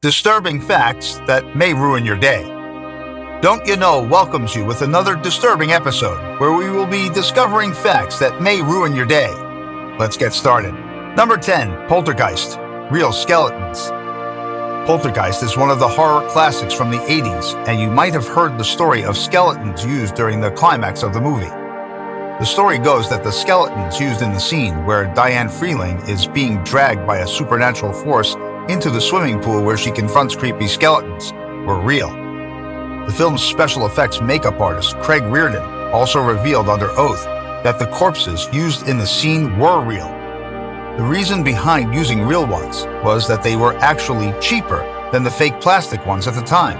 Disturbing facts that may ruin your day. Don't You Know welcomes you with another disturbing episode where we will be discovering facts that may ruin your day. Let's get started. Number 10, Poltergeist, Real Skeletons. Poltergeist is one of the horror classics from the 80s, and you might have heard the story of skeletons used during the climax of the movie. The story goes that the skeletons used in the scene where Diane Freeling is being dragged by a supernatural force into the swimming pool where she confronts creepy skeletons were real. The film's special effects makeup artist, Craig Reardon, also revealed under oath that the corpses used in the scene were real. The reason behind using real ones was that they were actually cheaper than the fake plastic ones at the time.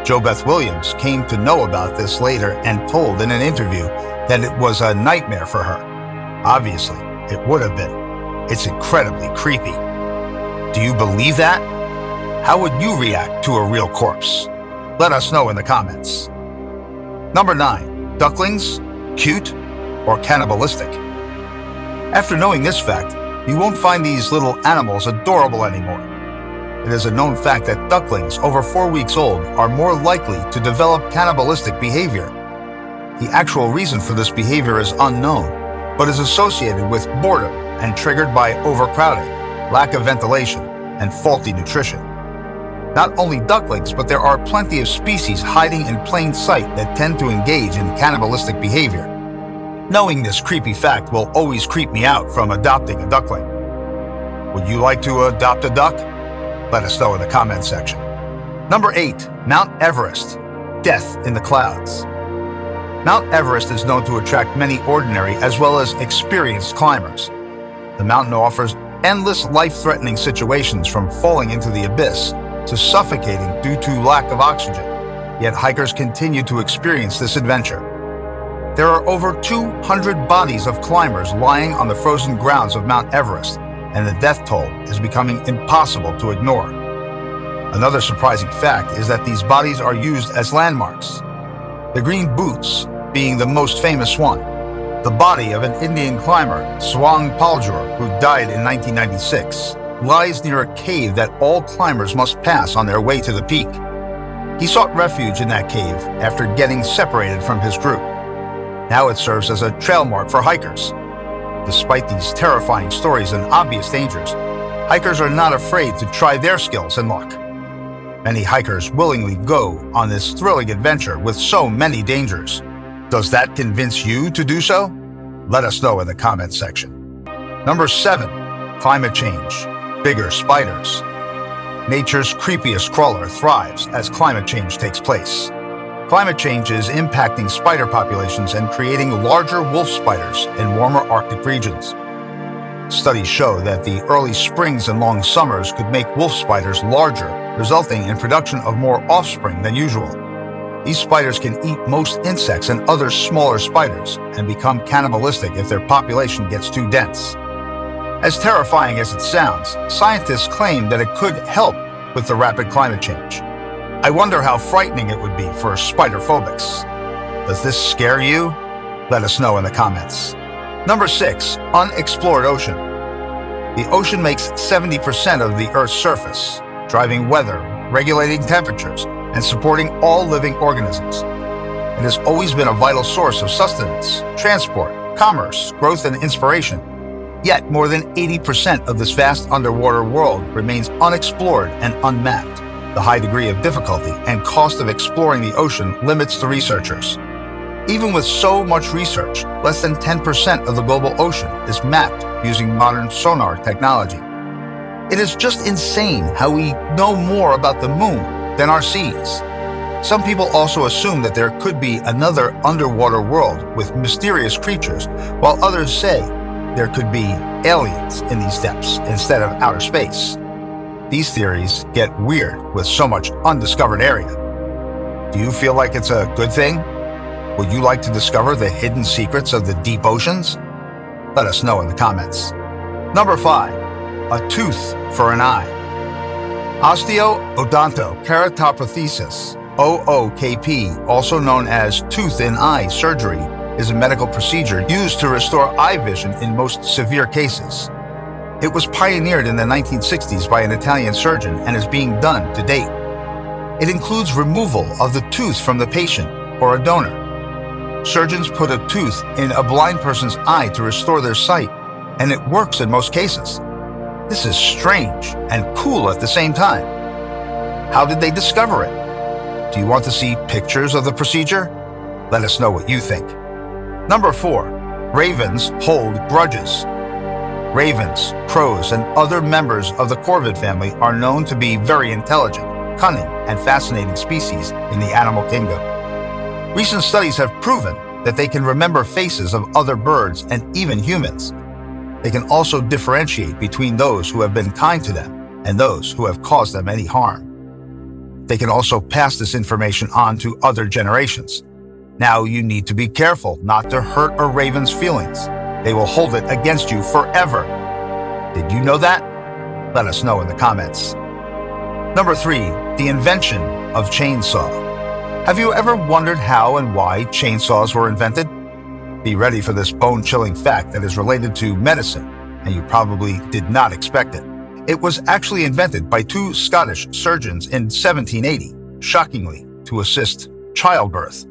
Jo Beth Williams came to know about this later and told in an interview that it was a nightmare for her. Obviously, it would have been. It's incredibly creepy. Do you believe that? How would you react to a real corpse? Let us know in the comments. Number 9, ducklings, cute, or cannibalistic? After knowing this fact, you won't find these little animals adorable anymore. It is a known fact that ducklings over 4 weeks old are more likely to develop cannibalistic behavior. The actual reason for this behavior is unknown, but is associated with boredom and triggered by overcrowding, lack of ventilation, and faulty nutrition. Not only ducklings, but there are plenty of species hiding in plain sight that tend to engage in cannibalistic behavior. Knowing this creepy fact will always creep me out from adopting a duckling. Would you like to adopt a duck? Let us know in the comment section. Number 8, Mount Everest, Death in the Clouds. Mount Everest is known to attract many ordinary as well as experienced climbers. The mountain offers endless life-threatening situations from falling into the abyss to suffocating due to lack of oxygen, yet hikers continue to experience this adventure. There are over 200 bodies of climbers lying on the frozen grounds of Mount Everest, and the death toll is becoming impossible to ignore. Another surprising fact is that these bodies are used as landmarks, the green boots being the most famous one. The body of an Indian climber, Swang Paljur, who died in 1996, lies near a cave that all climbers must pass on their way to the peak. He sought refuge in that cave after getting separated from his group. Now it serves as a trail mark for hikers. Despite these terrifying stories and obvious dangers, hikers are not afraid to try their skills and luck. Many hikers willingly go on this thrilling adventure with so many dangers. Does that convince you to do so? Let us know in the comments section. Number 7, climate change, bigger spiders. Nature's creepiest crawler thrives as climate change takes place. Climate change is impacting spider populations and creating larger wolf spiders in warmer Arctic regions. Studies show that the early springs and long summers could make wolf spiders larger, resulting in production of more offspring than usual. These spiders can eat most insects and other smaller spiders and become cannibalistic if their population gets too dense. As terrifying as it sounds, scientists claim that it could help with the rapid climate change. I wonder how frightening it would be for spider phobics. Does this scare you? Let us know in the comments. Number 6, unexplored ocean. The ocean makes 70% of the Earth's surface, driving weather, regulating temperatures, and supporting all living organisms. It has always been a vital source of sustenance, transport, commerce, growth, and inspiration. Yet more than 80% of this vast underwater world remains unexplored and unmapped. The high degree of difficulty and cost of exploring the ocean limits the researchers. Even with so much research, less than 10% of the global ocean is mapped using modern sonar technology. It is just insane how we know more about the moon than our seas. Some people also assume that there could be another underwater world with mysterious creatures, while others say there could be aliens in these depths instead of outer space. These theories get weird with so much undiscovered area. Do you feel like it's a good thing? Would you like to discover the hidden secrets of the deep oceans? Let us know in the comments. Number 5, a tooth for an eye. Osteoodontokeratoprothesis, OOKP, also known as tooth-in-eye surgery, is a medical procedure used to restore eye vision in most severe cases. It was pioneered in the 1960s by an Italian surgeon and is being done to date. It includes removal of the tooth from the patient or a donor. Surgeons put a tooth in a blind person's eye to restore their sight, and it works in most cases. This is strange and cool at the same time. How did they discover it? Do you want to see pictures of the procedure? Let us know what you think. Number 4, ravens hold grudges. Ravens, crows, and other members of the corvid family are known to be very intelligent, cunning, and fascinating species in the animal kingdom. Recent studies have proven that they can remember faces of other birds and even humans. They can also differentiate between those who have been kind to them and those who have caused them any harm. They can also pass this information on to other generations. Now you need to be careful not to hurt a raven's feelings. They will hold it against you forever. Did you know that? Let us know in the comments. Number 3, the invention of chainsaw. Have you ever wondered how and why chainsaws were invented? Be ready for this bone-chilling fact that is related to medicine, and you probably did not expect it. It was actually invented by 2 Scottish surgeons in 1780, shockingly, to assist childbirth.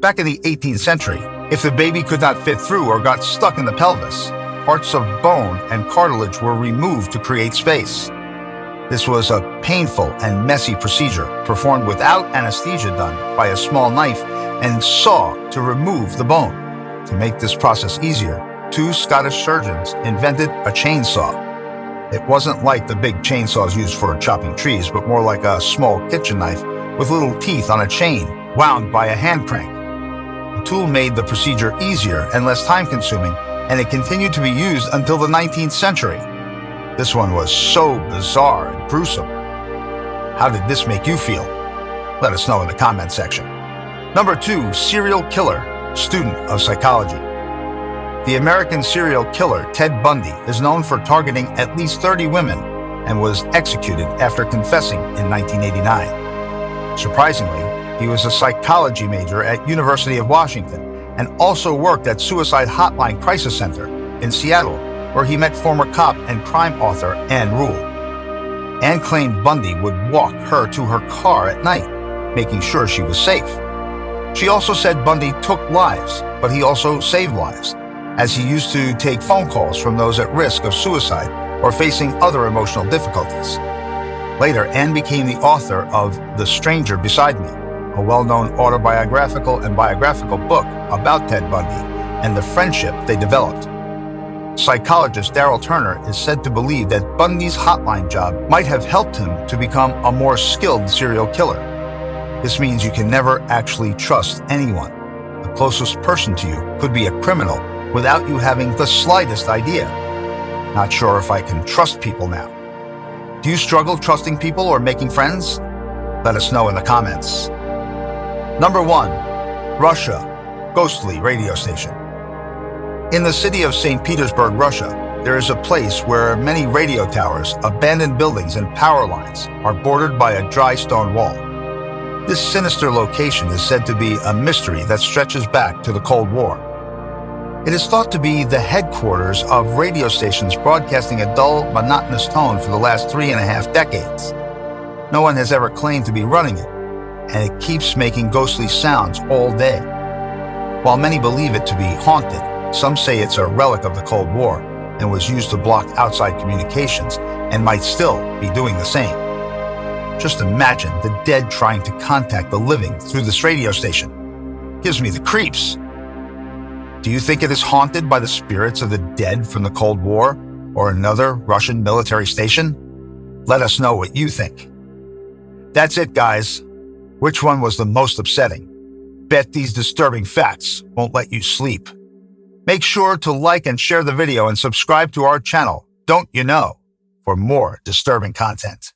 Back in the 18th century, if the baby could not fit through or got stuck in the pelvis, parts of bone and cartilage were removed to create space. This was a painful and messy procedure performed without anesthesia done by a small knife and saw to remove the bone. To make this process easier, 2 Scottish surgeons invented a chainsaw. It wasn't like the big chainsaws used for chopping trees, but more like a small kitchen knife with little teeth on a chain wound by a hand crank. The tool made the procedure easier and less time-consuming, and it continued to be used until the 19th century. This one was so bizarre and gruesome. How did this make you feel? Let us know in the comment section. Number 2, serial killer, student of psychology. The American serial killer Ted Bundy is known for targeting at least 30 women and was executed after confessing in 1989. Surprisingly, he was a psychology major at University of Washington and also worked at Suicide Hotline Crisis Center in Seattle, where he met former cop and crime author Ann Rule. Ann claimed Bundy would walk her to her car at night, making sure she was safe. She also said Bundy took lives, but he also saved lives, as he used to take phone calls from those at risk of suicide or facing other emotional difficulties. Later, Ann became the author of The Stranger Beside Me, a well-known autobiographical and biographical book about Ted Bundy and the friendship they developed. Psychologist Darrell Turner is said to believe that Bundy's hotline job might have helped him to become a more skilled serial killer. This means you can never actually trust anyone. The closest person to you could be a criminal without you having the slightest idea. Not sure if I can trust people now. Do you struggle trusting people or making friends? Let us know in the comments. Number 1, Russia, ghostly radio station. In the city of St. Petersburg, Russia, there is a place where many radio towers, abandoned buildings, and power lines are bordered by a dry stone wall. This sinister location is said to be a mystery that stretches back to the Cold War. It is thought to be the headquarters of radio stations broadcasting a dull, monotonous tone for the last 3.5 decades. No one has ever claimed to be running it, and it keeps making ghostly sounds all day. While many believe it to be haunted, some say it's a relic of the Cold War and was used to block outside communications and might still be doing the same. Just imagine the dead trying to contact the living through this radio station. Gives me the creeps. Do you think it is haunted by the spirits of the dead from the Cold War or another Russian military station? Let us know what you think. That's it, guys. Which one was the most upsetting? Bet these disturbing facts won't let you sleep. Make sure to like and share the video and subscribe to our channel, Don't You Know, for more disturbing content.